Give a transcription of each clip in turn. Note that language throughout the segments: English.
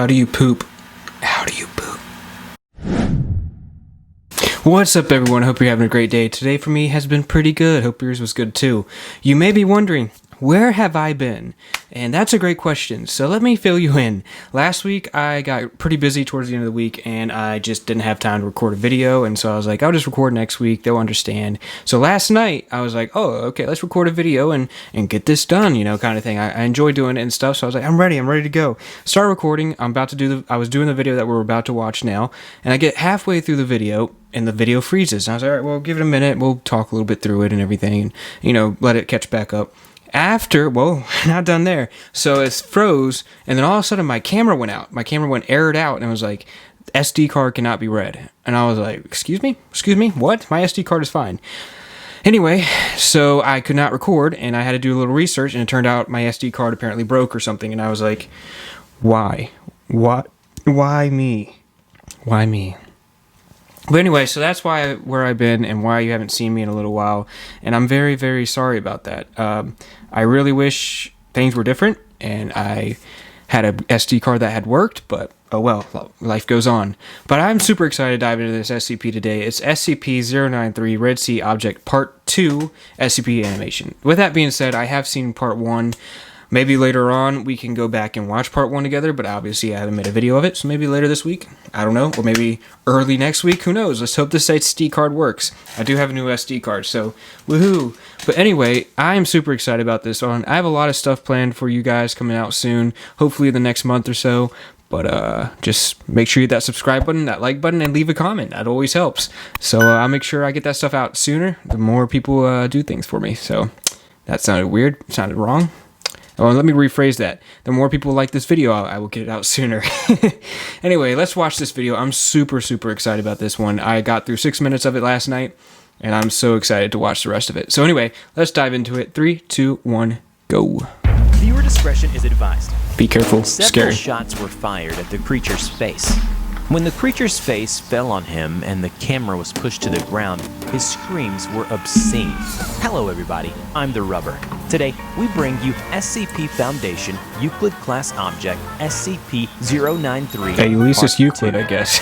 How do you poop? How do you poop? What's up, everyone? Hope you're having a great day. Today for me has been pretty good. Hope yours was good too. You may be wondering, where have I been? And that's a great question, so let me fill you in. Last week, I got pretty busy towards the end of the week, and I just didn't have time to record a video, and so I was like, I'll just record next week, they'll understand. So last night, I was like, oh, okay, let's record a video and get this done, you know, kind of thing. I enjoy doing it and stuff, so I was like, I'm ready to go. Start recording, I was doing the video that we're about to watch now, and I get halfway through the video, and the video freezes. And I was like, all right, well, give it a minute, we'll talk a little bit through it and everything, and, you know, let it catch back up. Not done there. So it froze, and then all of a sudden my camera went out. My camera went errored out, and it was like, SD card cannot be read. And I was like, excuse me? What? My SD card is fine. Anyway, so I could not record, and I had to do a little research, and it turned out my SD card apparently broke or something, and I was like, why? What? Why me? Why me? But anyway, so that's where I've been and why you haven't seen me in a little while, and I'm very, very sorry about that. I really wish things were different, and I had a SD card that had worked, but oh well, life goes on. But I'm super excited to dive into this SCP today. It's SCP-093 Red Sea Object Part 2 SCP animation. With that being said, I have seen Part 1. Maybe later on we can go back and watch Part 1 together, but obviously I haven't made a video of it, so maybe later this week, I don't know, or maybe early next week, who knows. Let's hope this SD card works. I do have a new SD card, so woohoo. But anyway, I am super excited about this one. I have a lot of stuff planned for you guys coming out soon, hopefully the next month or so. But just make sure you hit that subscribe button, that like button, and leave a comment. That always helps. So I'll make sure I get that stuff out sooner, the more people do things for me. So that sounded weird, sounded wrong. Oh, let me rephrase that. The more people like this video, I will get it out sooner. Anyway, let's watch this video. I'm super, super excited about this one. I got through 6 minutes of it last night, and I'm so excited to watch the rest of it. So anyway, let's dive into it. 3, 2, 1, go. Viewer discretion is advised. Be careful. Several Scary. shots were fired at the creature's face. When the creature's face fell on him and the camera was pushed to the ground, his screams were obscene. Hello everybody, I'm the Rubber. Today, we bring you SCP Foundation Euclid Class Object SCP-093. Hey, at least it's Euclid, 2. I guess.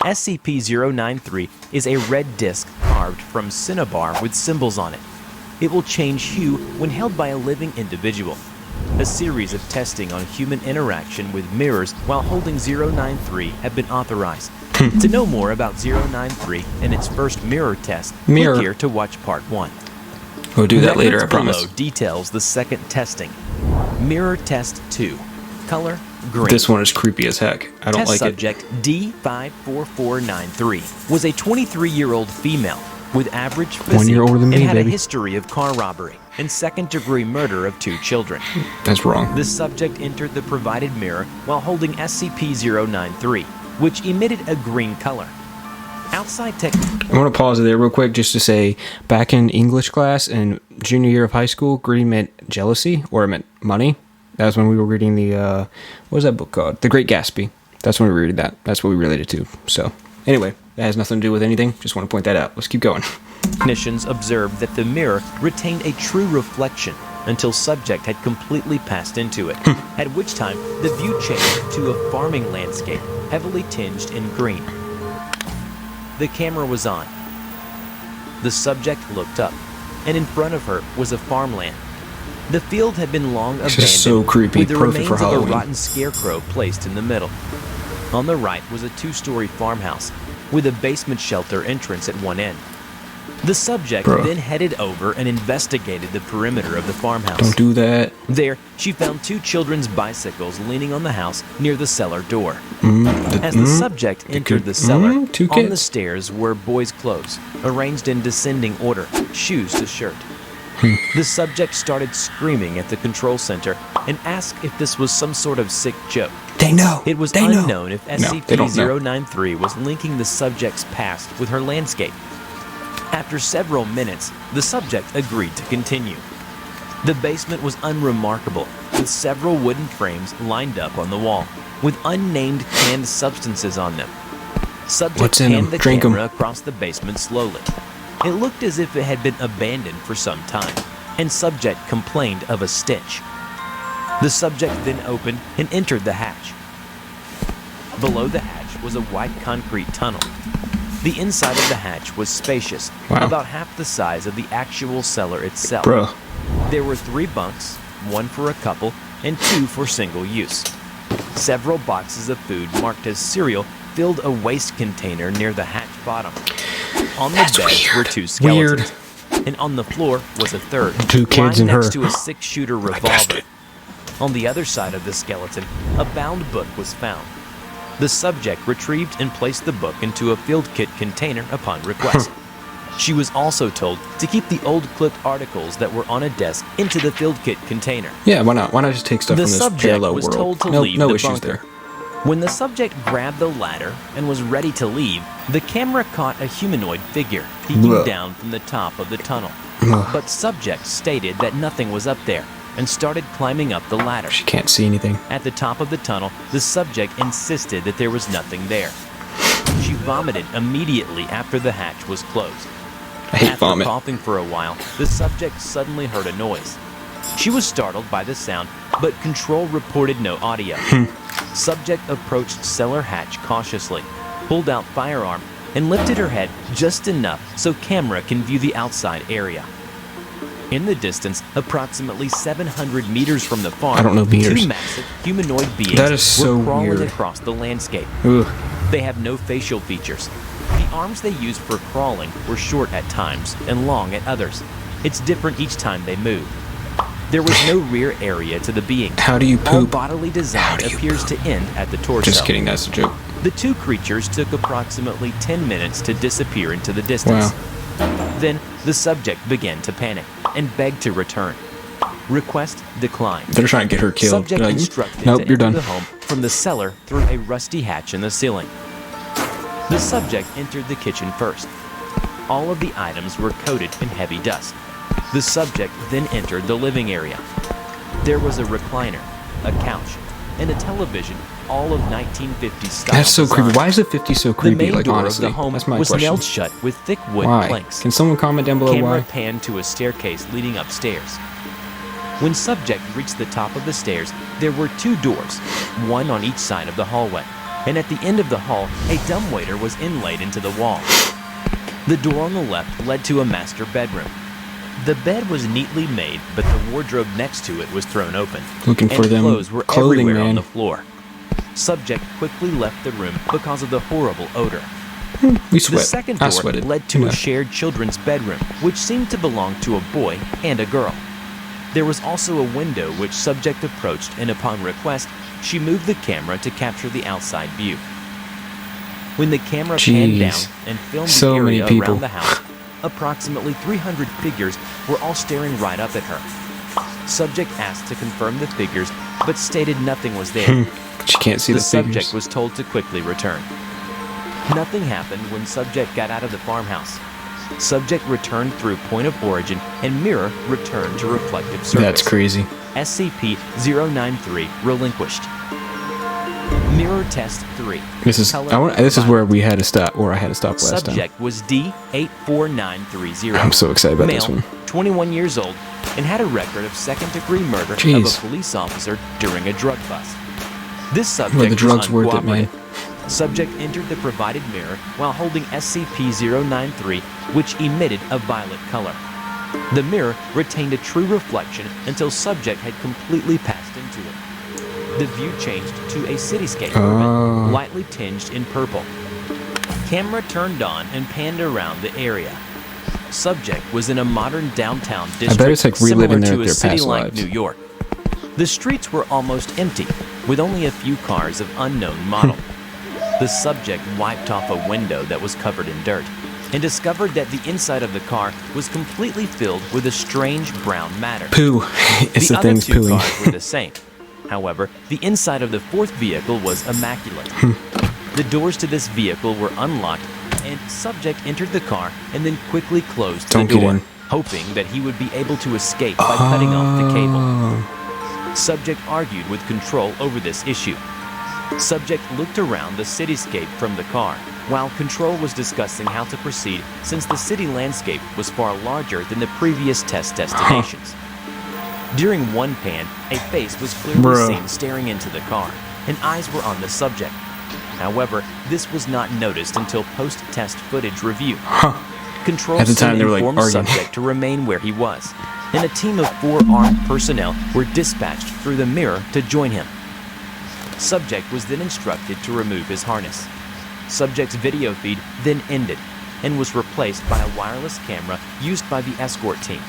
SCP-093 is a red disc carved from cinnabar with symbols on it. It will change hue when held by a living individual. A series of testing on human interaction with mirrors while holding 093 have been authorized. To know more about 093 and its first mirror test, click here to watch Part 1. We'll do that later, I promise. Below details the second testing. Mirror Test 2. Color, green. This one is creepy as heck. I don't like it. Test subject D54493 was a 23-year-old female with average physique 1 year older than me, and had baby. a history of car robbery and second-degree murder of 2 children. That's wrong. The subject entered the provided mirror while holding SCP-093, which emitted a green color. Outside tech... I want to pause there real quick just to say, back in English class in junior year of high school, green meant jealousy, or it meant money. That was when we were reading the, what was that book called? The Great Gatsby. That's when we read that. That's what we related to. So, anyway, that has nothing to do with anything. Just want to point that out. Let's keep going. Technicians observed that the mirror retained a true reflection until subject had completely passed into it, at which time the view changed to a farming landscape heavily tinged in green. The camera was on. The subject looked up, and in front of her was a farmland. The field had been long abandoned, is so creepy. with the Perfect remains for of a Halloween. rotten scarecrow placed in the middle. On the right was a 2-story farmhouse, with a basement shelter entrance at one end. The subject then headed over and investigated the perimeter of the farmhouse. Don't do that. There, she found 2 children's bicycles leaning on the house near the cellar door. As the subject entered the cellar, on the stairs were boys' clothes, arranged in descending order, shoes to shirt. The subject started screaming at the control center and asked if this was some sort of sick joke. They know. It was unknown if SCP-093 was linking the subject's past with her landscape. After several minutes, the subject agreed to continue. The basement was unremarkable, with several wooden frames lined up on the wall, with unnamed canned substances on them. Subject panned the camera across the basement slowly. It looked as if it had been abandoned for some time, and subject complained of a stench. The subject then opened and entered the hatch. Below the hatch was a white concrete tunnel. The inside of the hatch was spacious, Wow. about half the size of the actual cellar itself. Bruh. There were 3 bunks, 1 for a couple and 2 for single use. Several boxes of food marked as cereal filled a waste container near the hatch bottom. On the beds were 2 skeletons, and on the floor was a third, 2 kids lying and next her. to a 6-shooter revolver. On the other side of the skeleton, a bound book was found. The subject retrieved and placed the book into a field kit container upon request. She was also told to keep the old clipped articles that were on a desk into the field kit container. Yeah, why not? Why not just take stuff The from this subject parallel was world? told to no, leave no the issues bunker. there. When the subject grabbed the ladder and was ready to leave, the camera caught a humanoid figure peeking Blech. down from the top of the tunnel. Ugh. But subject stated that nothing was up there and started climbing up the ladder. She can't see anything. At the top of the tunnel, the subject insisted that there was nothing there. She vomited immediately after the hatch was closed. I hate After vomit. coughing for a while, the subject suddenly heard a noise. She was startled by the sound, but control reported no audio. Subject approached cellar hatch cautiously, pulled out firearm, and lifted her head just enough so camera can view the outside area. In the distance, approximately 700 meters from the farm, I don't know meters. 2 massive humanoid beings That is so were crawling weird. across the landscape. Ugh. They have no facial features. The arms they used for crawling were short at times and long at others. It's different each time they move. There was no rear area to the beings. How do you All poop? bodily design do you appears to end at the torso. Just kidding, that's a joke. The 2 creatures took approximately 10 minutes to disappear into the distance. Then the subject began to panic and begged to return. Request declined. They're trying to get her killed. Subject They're like, instructed nope, to you're enter done. the home from the cellar through a rusty hatch in the ceiling. The subject entered the kitchen first. All of the items were coated in heavy dust. The subject then entered the living area. There was a recliner, a couch, and a television, all of 1950s style. That's so design. creepy. Why is the 50 so The creepy? main Like, door honestly, of the home that's my was question. nailed shut with thick wood Why? planks. Can someone comment down below Camera why? panned to a staircase leading upstairs. When subject reached the top of the stairs, there were 2 doors, one on each side of the hallway, and at the end of the hall, a dumbwaiter was inlaid into the wall. The door on the left led to a master bedroom. The bed was neatly made, but the wardrobe next to it was thrown open. Looking for and them clothes were clothing, everywhere on man. the floor. Subject quickly left the room because of the horrible odor. We The sweat. second I door sweated. led to Yeah. a shared children's bedroom, which seemed to belong to a boy and a girl. There was also a window which subject approached, and upon request, she moved the camera to capture the outside view. When the camera panned down Jeez. and filmed So the many area people. around the house, approximately 300 figures were all staring right up at her. Subject asked to confirm the figures, but stated nothing was there. She can't see The the subject figures. was told to quickly return. Nothing happened when subject got out of the farmhouse. Subject returned through point of origin, and mirror returned to reflective surface. That's crazy. SCP-093 relinquished. Mirror test 3. This is Color this is where violet. we had to stop, or I had to stop last time. Subject was D84930. I'm so excited about Male, this one. 21 years old, and had a record of second-degree murder of Jeez. a police officer during a drug bust. This subject Were the was drugs worth it, man? uncooperative. Subject entered the provided mirror while holding SCP-093, which emitted a violet color. The mirror retained a true reflection until subject had completely passed into it. The view changed to a cityscape Oh. urban, lightly tinged in purple. Camera turned on and panned around the area. Subject was in a modern downtown district bet it's like reliving similar to their a city past like lives. New York. The streets were almost empty, with only a few cars of unknown model. The subject wiped off a window that was covered in dirt and discovered that the inside of the car was completely filled with a strange brown matter. Poo. It's the other thing's 2 pooing. cars were the same. However, the inside of the 4th vehicle was immaculate. The doors to this vehicle were unlocked, and subject entered the car and then quickly closed Don't the get door, in. hoping that he would be able to escape by cutting off the cable. Oh. Subject argued with control over this issue. Subject looked around the cityscape from the car, while control was discussing how to proceed since the city landscape was far larger than the previous test destinations. During one pan, a face was clearly Bruh. seen staring into the car, and eyes were on the subject. However, this was not noticed until post-test footage review. Control At the time, soon they were, like, informed arguing. subject to remain where he was, and a team of 4 armed personnel were dispatched through the mirror to join him. Subject was then instructed to remove his harness. Subject's video feed then ended and was replaced by a wireless camera used by the escort team.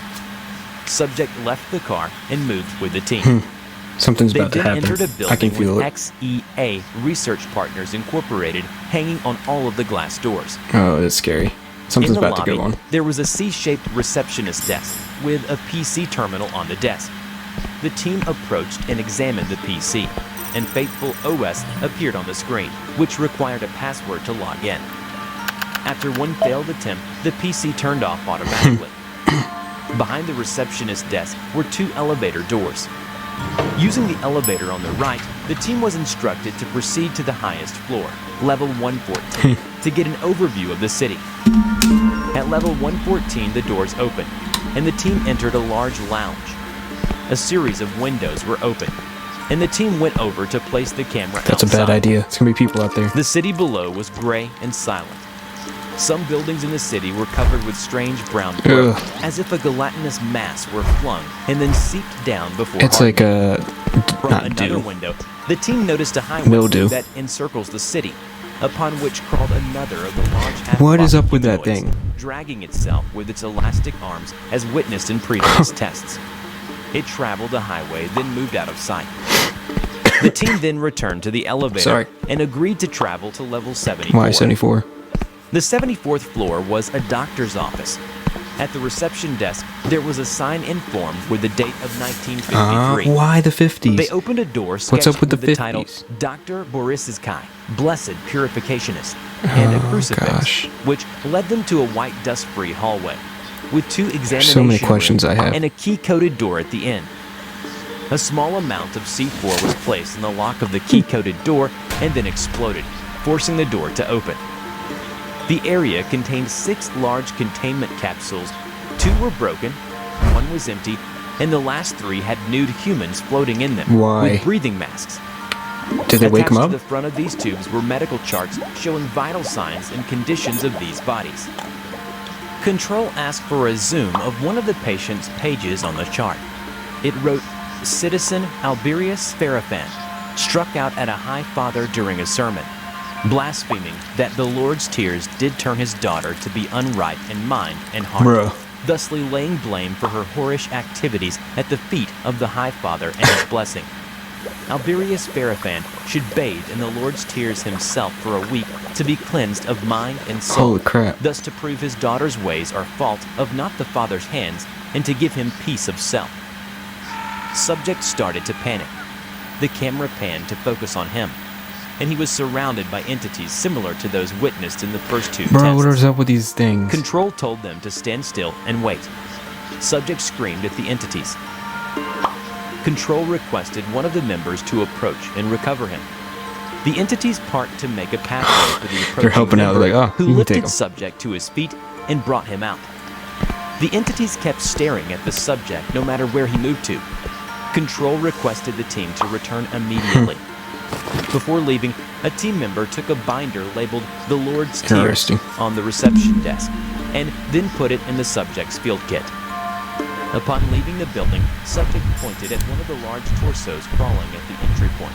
Subject left the car and moved with the team. Something's They about to then happen. entered a I can building feel with it. XEA Research Partners Incorporated hanging on all of the glass doors. Oh, that's scary. In Something's the about lobby, to go on. there was a C-shaped receptionist desk with a PC terminal on the desk. The team approached and examined the PC, and Faithful OS appeared on the screen, which required a password to log in. After one failed attempt, the PC turned off automatically. Behind the receptionist desk were 2 elevator doors. Using the elevator on the right, the team was instructed to proceed to the highest floor, level 114, to get an overview of the city. At level 114, the doors opened, and the team entered a large lounge. A series of windows were open, and the team went over to place the camera That's outside. a bad idea. It's gonna be people out there. The city below was gray and silent. Some buildings in the city were covered with strange brown growth, as if a gelatinous mass were flung and then seeped down before It's hardening. like a From not another dew. window, the team noticed a highway Mildew. that encircles the city, upon which crawled another of the large What is half-box up with that humanoids, thing? dragging itself with its elastic arms as witnessed in previous tests. It traveled a highway, then moved out of sight. The team then returned to the elevator Sorry. and agreed to travel to level 74. Why 74? The 74th floor was a doctor's office. At the reception desk, there was a sign informed with the date of 1953. Why the 50s? They opened a door What's sketched up with the title 50s? Dr. Borisiskai, Blessed Purificationist, and a Oh, crucifix, gosh. which led them to a white dust-free hallway with 2 examination So many questions rooms I have. and a key-coded door at the end. A small amount of C4 was placed in the lock of the key-coded door and then exploded, forcing the door to open. The area contained 6 large containment capsules. 2 were broken, 1 was empty, and the last 3 had nude humans floating in them Why? with breathing masks. Did they wake Attached him up? to the front of these tubes were medical charts showing vital signs and conditions of these bodies. Control asked for a zoom of one of the patient's pages on the chart. It wrote, Citizen Alberius Farafan struck out at a high father during a sermon, blaspheming that the Lord's tears did turn his daughter to be unripe in mind and heart, Bruh. thusly laying blame for her whorish activities at the feet of the High Father and his blessing. Alberius Farafan should bathe in the Lord's tears himself for a week to be cleansed of mind and soul, Holy crap. thus to prove his daughter's ways are fault of not the Father's hands, and to give him peace of self. Subject started to panic. The camera panned to focus on him, and he was surrounded by entities similar to those witnessed in the first 2 Bro, tests. what is up with these things? Control told them to stand still and wait. Subject screamed at the entities. Control requested one of the members to approach and recover him. The entities parked to make a pathway for the approaching They're helping out. member, They're like, "Oh, who you can take lifted him." Subject to his feet and brought him out. The entities kept staring at the subject no matter where he moved to. Control requested the team to return immediately. Before leaving, a team member took a binder labeled The Lord's Tears Interesting. on the reception desk and then put it in the subject's field kit. Upon leaving the building, subject pointed at one of the large torsos crawling at the entry point.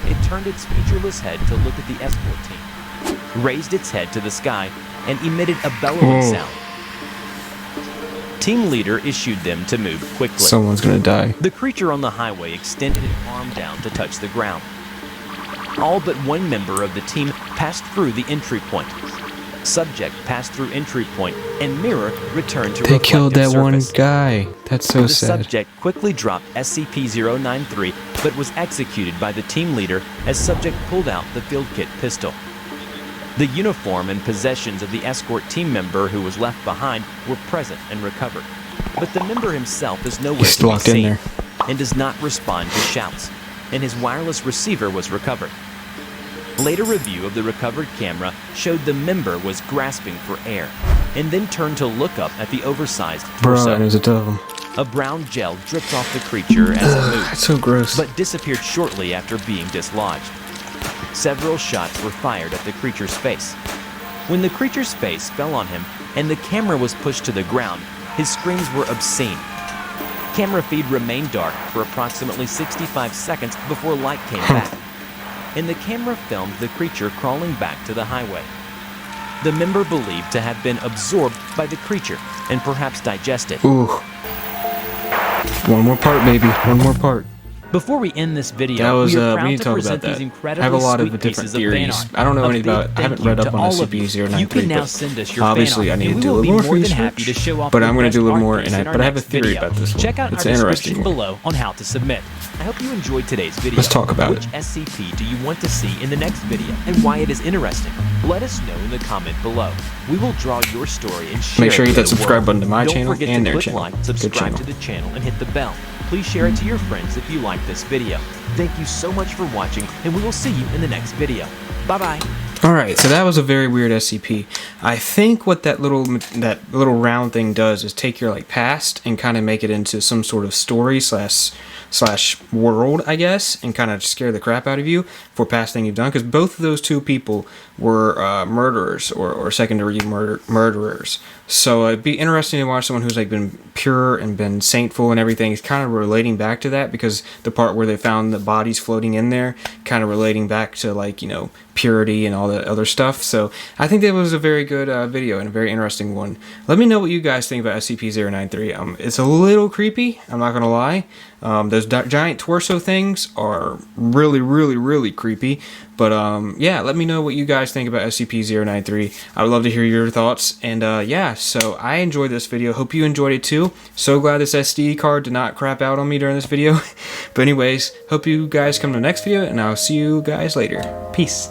It turned its featureless head to look at the escort team, raised its head to the sky, and emitted a bellowing Oh. sound. Team leader issued them to move quickly. Someone's gonna die. The creature on the highway extended an arm down to touch the ground. All but one member of the team passed through the entry point. Subject passed through entry point, and mirror returned to They killed that reflective one surface. guy. That's so The sad. subject quickly dropped SCP-093, but was executed by the team leader as subject pulled out the field kit pistol. The uniform and possessions of the escort team member who was left behind were present and recovered, but the member himself is nowhere He's to be locked in seen there. and does not respond to shouts, and his wireless receiver was recovered. Later review of the recovered camera showed the member was grasping for air, and then turned to look up at the oversized Bro, torso. and there's a ton of them. A brown gel dripped off the creature as it moved, That's so gross. but disappeared shortly after being dislodged. Several shots were fired at the creature's face. When the creature's face fell on him and the camera was pushed to the ground, his screams were obscene. Camera feed remained dark for approximately 65 seconds before light came back, and the camera filmed the creature crawling back to the highway. The member believed to have been absorbed by the creature and perhaps digested. Ooh. One more part, baby. One more part. Before we end this video, that was, we are proud we need to to talk present about these that. incredibly I have a lot of sweet different pieces of theories. fan art. I don't know A any big about. I haven't thank you read up to on all of you. SCP-093. You can now but send us your obviously, fan I art, need to and do a we will little be more more than happy research. to show off But the I'm going to best do a little art more, piece and in our but I have a next theory video. about this one. Check out It's our an description interesting one. below on how to submit. I hope you enjoyed today's video. Let's talk about Which it. SCP do you want to see in the next video and why it is interesting? Let us know in the comment below. We will draw your story and share Make sure it you to hit that the subscribe world. button to my Don't channel forget and to their click channel. like, Good subscribe channel. to the channel, and hit the bell. Please share it to your friends if you like this video. Thank you so much for watching, and we will see you in the next video. Bye-bye. Alright, so that was a very weird SCP. I think what that little round thing does is take your like past and kind of make it into some sort of story slash world, I guess, and kind of scare the crap out of you for past thing you've done, because both of those two people were murderers or second-degree murderers. So it'd be interesting to watch someone who's like been pure and been saintful and everything. It's kind of relating back to that, because the part where they found the bodies floating in there, kind of relating back to like, you know, purity and all that other stuff. So I think that was a very good video and a very interesting one. Let me know what you guys think about SCP-093. It's a little creepy, I'm not gonna lie. Those giant torso things are really creepy. But yeah, let me know what you guys think about SCP-093. I would love to hear your thoughts. And yeah, so I enjoyed this video. Hope you enjoyed it too. So glad this SD card did not crap out on me during this video. But anyways, hope you guys come to the next video, and I'll see you guys later. Peace.